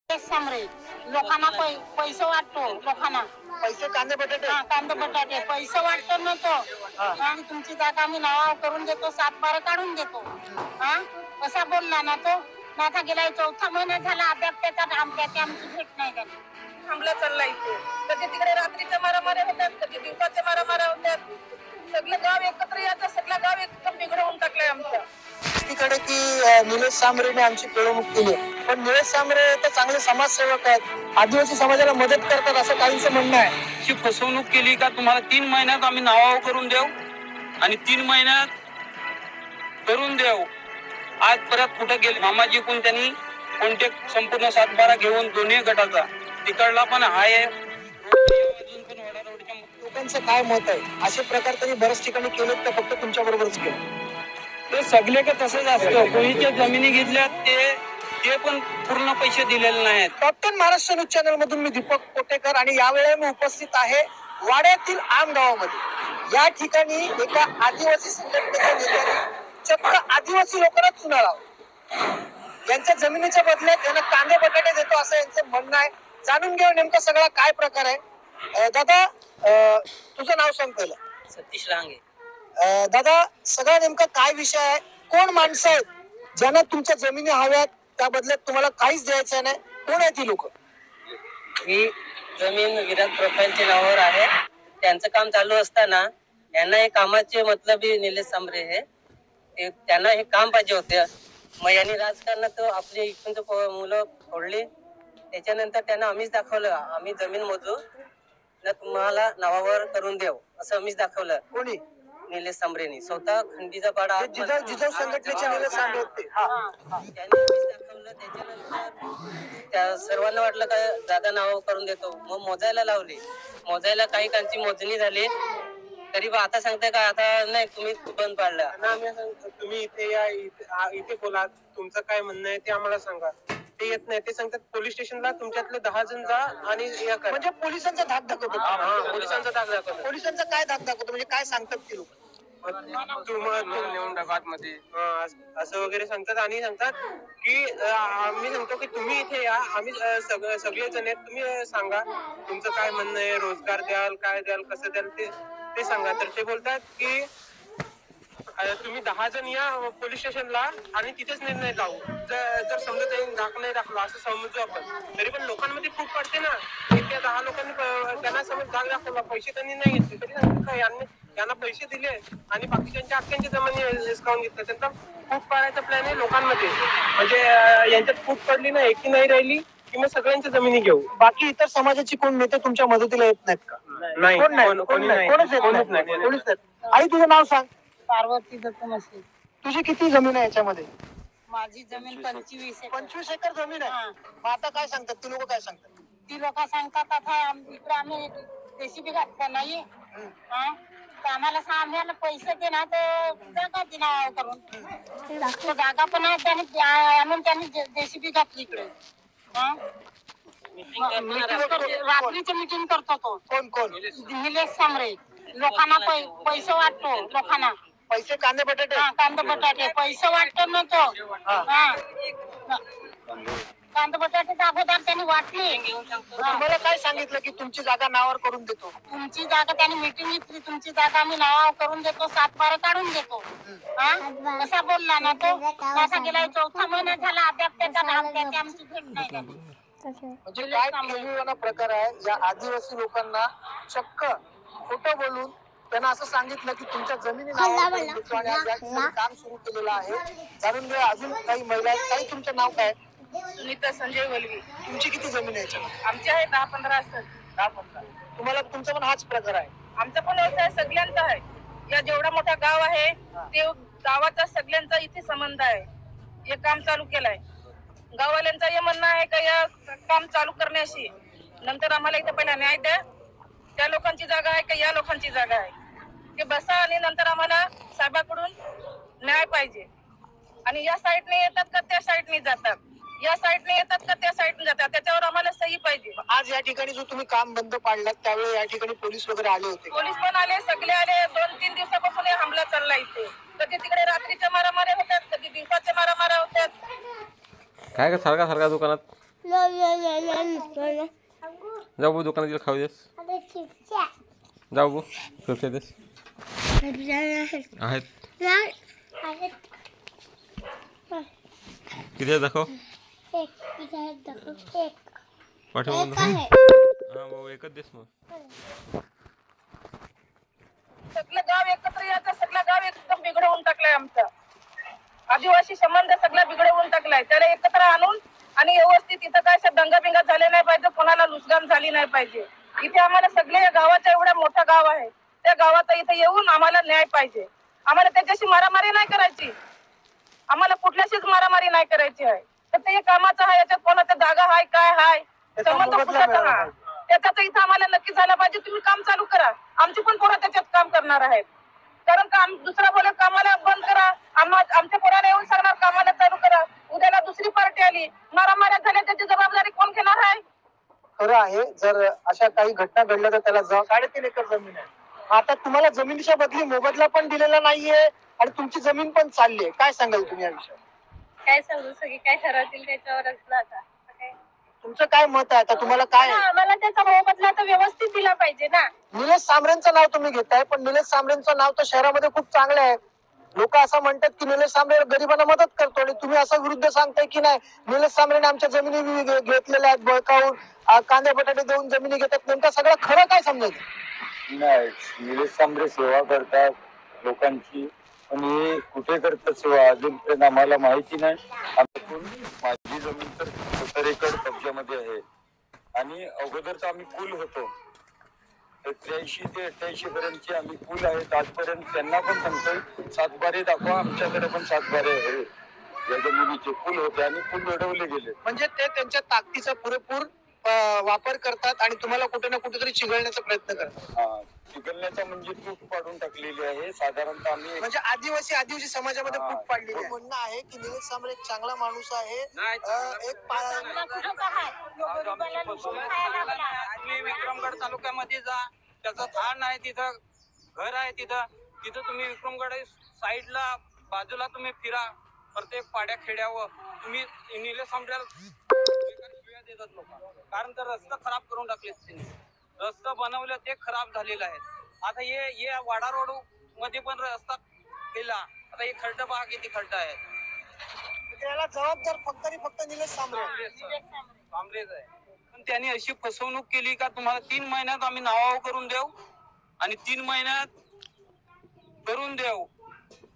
सामरे लोकांना पैसे वाटतो, लोकांना पैसे कांदे बटाटे कांदे बटाटे पैसे वाटतो ना तो. आणि तुमची जागा आम्ही नाव करून देतो, 7-12 काढून देतो. कसा बोलला ना तो. माझा गेला 4था महिना झाला अद्याप त्याचा आमची भेट नाही झाली. थांबला चालला इथे. कधी तिकडे रात्रीच्या मारामाऱ्या होतात, कधी दिवसाच्या मारामाऱ्या होतात. सगळं गाव एकत्र यायचं, सगळं गाव एकदम बिघडवून टाकलंय आमचं. तिकडे की निलेश सांबरेने आमची पिळवणूक केली, पण निलेश सांबरे तर चांगले समाजसेवक आहेत, आदिवासी समाजाला मदत करतात असं काहींचं म्हणणं आहे. ची फसवणूक केली का तुम्हाला 3 महिन्यात आम्ही नावावर करून देऊ आणि 3 महिन्यात करून देऊ. आज परत कुठे गेले मामाजी कोण त्यांनी कॉन्टॅक्ट संपूर्ण 7-12 घेऊन दोन्ही गटाचा तिकडला पण आहे. लोकांचं काय मत आहे? असे प्रकार तरी बऱ्याच ठिकाणी केलेत तर फक्त तुमच्या बरोबरच केलं? ते सगळे का तसंच असतं. कोणीच्या जमिनी घेतल्या ते पण पूर्ण पैसे दिलेले नाहीत. टॉप 10 महाराष्ट्र न्यूज चॅनल मधून मी दीपक कोटेकर आणि यावेळी मी उपस्थित आहे वाड्यातील आम गावामध्ये. या ठिकाणी एका आदिवासी संघटनेच्या नेत्याने चक्क आदिवासी लोकांना चुना लावला. यांच्या जमिनीच्या बदल्यात त्यांना कांदे बटाटे देतो असं यांचं म्हणणं आहे. जाणून घेऊ नेमका सगळा काय प्रकार आहे. दादा, तुझं नाव सांग पहिलं. सतीश लांगे. दादा, सगळा नेमका काय विषय आहे? कोण माणसं आहेत ज्यांना तुमच्या जमिनी हव्यात, त्या बदल्यात तुम्हाला काहीच द्यायचं नाही? कोण आहे ती लोक? ही जमीन विराट प्रोफाईलच्या नावावर आहे. त्यांचं काम चालू असताना यांना हे कामाचे मतलब निलेश सांबरे हे त्यांना हे काम पाहिजे होते. मग यांनी राजकारणात आपली इकडून मुलं फोडली. त्याच्यानंतर त्यांना आम्हीच दाखवलं आम्ही जमीन मोजू ना तुम्हाला नावावर करून देऊ असं आम्हीच दाखवलं. कोणी? निलेश सांबरेनी स्वतः खंडीचा पाडा जिजाऊ संघटनेचे निलेश सांबरे होते. त्यांनी आम्हीच दाखवलं. त्याच्यानंतर त्या सर्वांना वाटलं का दादा नाव करून देतो. मग मोजायला लावली. मोजायला काही कांची मोजणी झाली तरी आता सांगताय का आता नाही तुम्ही बंद पाडलं. तुम्ही इथे या, इथे बोला, तुमचं काय म्हणणं आहे ते आम्हाला सांगा. ते येत नाही. ते सांगतात पोलीस स्टेशनला तुमच्यातले 10 जण जा आणि या करा. म्हणजे पोलिसांचा धाक दाखवतो. पोलिसांचा दाग दाखवतो. पोलिसांचा काय धाक दाखवतो म्हणजे काय सांगतात ती लोक? नेऊन टाका मध्ये असं वगैरे सांगतात आणि सांगतात की आम्ही सांगतो की तुम्ही इथे या, आम्ही सगळे जण आहेत, तुम्ही सांगा तुमचं काय म्हणणं आहे, रोजगार द्याल, काय द्याल, कसं द्याल ते सांगा. तर ते बोलतात की तुम्ही 10 जण या पोलीस स्टेशनला आणि तिथेच निर्णय लावू. जर समजा त्यांनी धाक नाही दाखवला असं समजू आपण, तरी पण लोकांमध्ये फूट पडते ना. त्या 10 लोकांनी त्यांना समज धाक दाखवला, पैसे त्यांनी नाही घेतले तरी सांगतात यांना पैसे दिले आणि बाकीच्यांच्या अख्ख्यांच्या जमिनी हिसकावून घेतल्या. त्यांचा फूट पाडायचा प्लॅन आहे लोकांमध्ये. म्हणजे यांच्यात फूट पडली ना, एकी नाही राहिली की मग सगळ्यांच्या जमिनी घेऊ. बाकी इतर समाजाची कोण नेते तुमच्या मदतीला येत नाहीत का? नाही, कोणच येत नाही. आई, तुझं नाव सांग. पार्वती दत्त मसे. तुझी किती जमीन आहे याच्यामध्ये? माझी जमीन 25 एकर. 25 एकर जमीन आहे. मग आता काय सांगतात ती लोक? काय सांगतात ती लोक? सांगतात आता इकडे आम्ही रेसिपी घातला नाही. आम्हाला आम्हाला पैसे दे ना तर जागा दे नाव करून. जागा पण आहे त्यांनी जेसीबी घातली इकडे. रात्रीची मीटिंग करतो तो. कोण? निलेश सांबरे. लोकांना पैसे वाटतो, लोकांना पैसे कांदे बटाटे कांदे बटाटे पैसे वाटतो ना तो. कांदे बटाटे दाखवतात त्यांनी वाटली. तुम्हाला काय सांगितलं की तुमची जागा नावावर करून देतो? तुमची जागा त्यांनी मीटिंग घेतली, तुमची जागा आम्ही नावावर करून देतो, 7-12 काढून देतो. कसा बोलला ना तो. माझा गेला 4था महिना झाला अद्याप त्याचा आमची भेट नाही झाली. म्हणजे काय खेळीवाना प्रकार आहे. या आदिवासी लोकांना चक्क खोटं बोलून त्यांना असं सांगितलं की तुमच्या जमिनी नावावर करून देतो आणि आज या ठिकाणी काम सुरू केलेलं आहे. जाणून घ्या अजून काही महिला आहेत. काही तुमचं नाव काय? सुनीता संजय वलवी. तुमची किती जमीन आहे याच्यामध्ये? आमचे आहे 10-15 असतात. 10-15. तुम्हाला तुमचा पण हाच प्रकार आहे? आमचा पण व्यवसाय सगळ्यांचा आहे. या जेवढा मोठा गाव आहे ते गावाचा सगळ्यांचा इथे संबंध आहे. हे काम चालू केलंय. गाववाल्यांचा हे म्हणणं आहे का या काम चालू करण्याशी नंतर आम्हाला इथे पहिला न्याय द्या. त्या लोकांची जागा आहे का या लोकांची जागा आहे ते बसा आणि नंतर आम्हाला साहेबाकडून न्याय पाहिजे. आणि या साईडने येतात का त्या साईडने जातात, या साईडने येतात का त्या साईडने जातात, त्याच्यावर आम्हाला सही पाहिजे. आज या ठिकाणी जो तुम्ही काम बंद पाडलात त्यावेळी या ठिकाणी पोलीस वगैरे आले होते? पोलीस पण आले, सगळे आले. 2-3 दिवसापासून हे हमला चालला इथे. कधी तिकडे रात्रीच्या मारामाऱ्या होतात, कधी दिवसाच्या मारामाऱ्या होतात. काय का सारखा दुकानात जाऊ भाऊ दुकानात गेला खाऊ देस जाऊ भाऊ चिप्स देस आहेत किती आहे दाखव पाठव हा भाऊ एकच देस मग सगळं गाव एकत्र यायचं सगळं गाव एकदम बिघडवून टाकलंय आमचं आदिवासी संबंध सगळा बिघडवून टाकलाय त्याला एकत्र आणून आणि व्यवस्थित इथं काय दंगाबिंगा झाले नाही पाहिजे कोणाला नुकसान झाली नाही पाहिजे इथे आम्हाला सगळे गावाचा एवढा मोठा गाव आहे त्या गावाचा इथे येऊन आम्हाला न्याय पाहिजे आम्हाला त्याच्याशी मारामारी नाही करायची आम्हाला कुठल्याशीच मारामारी नाही करायची आहे तर ते कामाचं आहे याच्यात कोणाचा जागा आहे काय आहे संबंध कुठला हा त्याचा इथं आम्हाला नक्की झाला पाहिजे तुम्ही काम चालू करा आमची पण पोरं त्याच्यात काम करणार आहेत कारण काम दुसरा बोला कामाला बंद करा आमच्या पोराला येऊन सांगणार कामाला चालू करा उद्याला दुसरी पार्टी आली मारामाऱ्या झाल्या त्याची जबाबदारी कोण घेणार आहे खरं आहे जर अशा काही घटना घडल्या तर त्याला 3.5 एकर जमीन आहे आता तुम्हाला जमिनीच्या बदली मोबदला पण दिलेला नाहीये आणि तुमची जमीन पण चालली आहे काय सांगाल तुम्ही या विषयावर काय सांगू सगळी काय ठरवतील त्याच्यावरच ना आता तुमचं काय मत आहे आता तुम्हाला काय आम्हाला त्याचा मोबदला तर व्यवस्थित दिला पाहिजे ना निलेश सांबरेंचं नाव तुम्ही घेताय पण निलेश सांबरेंचं नाव तर शहरामध्ये खूप चांगलं आहे लोक असं म्हणतात की निलेश सांबरे गरिबांना मदत करतो आणि तुम्ही असं विरुद्ध सांगताय की नाही निलेश सांबरेने आमच्या जमिनी घेतलेल्या आहेत बळकावून कांदे बटाटे देऊन जमिनी घेतात नेमका सगळं खरं काय समजायचं नाही निलेश सांबरे सेवा करतात लोकांची आणि कुठे करतात सेवा अजूनपर्यंत आम्हाला माहिती नाही माझी जमीन तर 70 एकर कब्जामध्ये आहे आणि अगोदरच आम्ही कुल होतो 83 ते 88 पर्यंतचे आम्ही कुल आहेत आजपर्यंत त्यांना पण सांगतोय 7 बारे दाखवा आमच्याकडे पण 7 बारे आहे या जमिनीचे कुल होते आणि कुल लढवले गेले म्हणजे ते त्यांच्या ताकदीचा पुरेपूर वापर करतात आणि तुम्हाला कुठे ना कुठेतरी चिघळण्याचा प्रयत्न करतात चिघळण्याचा म्हणजे फूट पाडून टाकलेली आहे साधारणतः आम्ही म्हणजे आदिवासी समाजामध्ये फूट पाडलेली आहे म्हणणं आहे की निलेश सांबरे एक चांगला माणूस आहे तुम्ही विक्रमगड तालुक्यामध्ये जा त्याचं थान आहे तिथं घर आहे तिथं तुम्ही विक्रमगड साईडला बाजूला तुम्ही फिरा प्रत्येक पाड्या खेड्यावर तुम्ही निलेश सांबरेला शिव्या देतात लोक कारण तर रस्ता खराब करून टाकले त्यांनी रस्ता बनवलं ते खराब झालेलं आहे आता हे वाडा रोड मध्ये पण रस्ता केला आता हे खड्डा पहा किती खड्डा आहे त्याला जबाबदार फक्त निलेश काँग्रेस आहे पण त्यांनी अशी फसवणूक केली का तुम्हाला 3 महिन्यात आम्ही नावावर करून देऊ आणि 3 महिन्यात करून देऊ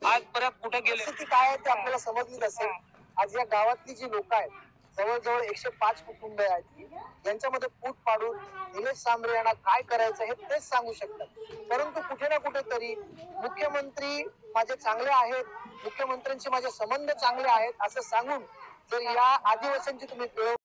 आज परत कुठे गेले काय आहे ते आपल्याला समजलीच असेल आज या गावातली जी लोक आहेत जवळजवळ 105 कुटुंब आहेत यांच्यामध्ये फूट पाडून निलेश सांबरे यांना काय करायचं हे तेच सांगू शकतात परंतु कुठे ना कुठेतरी मुख्यमंत्री माझे चांगले आहेत मुख्यमंत्र्यांचे माझे संबंध चांगले आहेत असं सांगून जर या आदिवासींची तुम्ही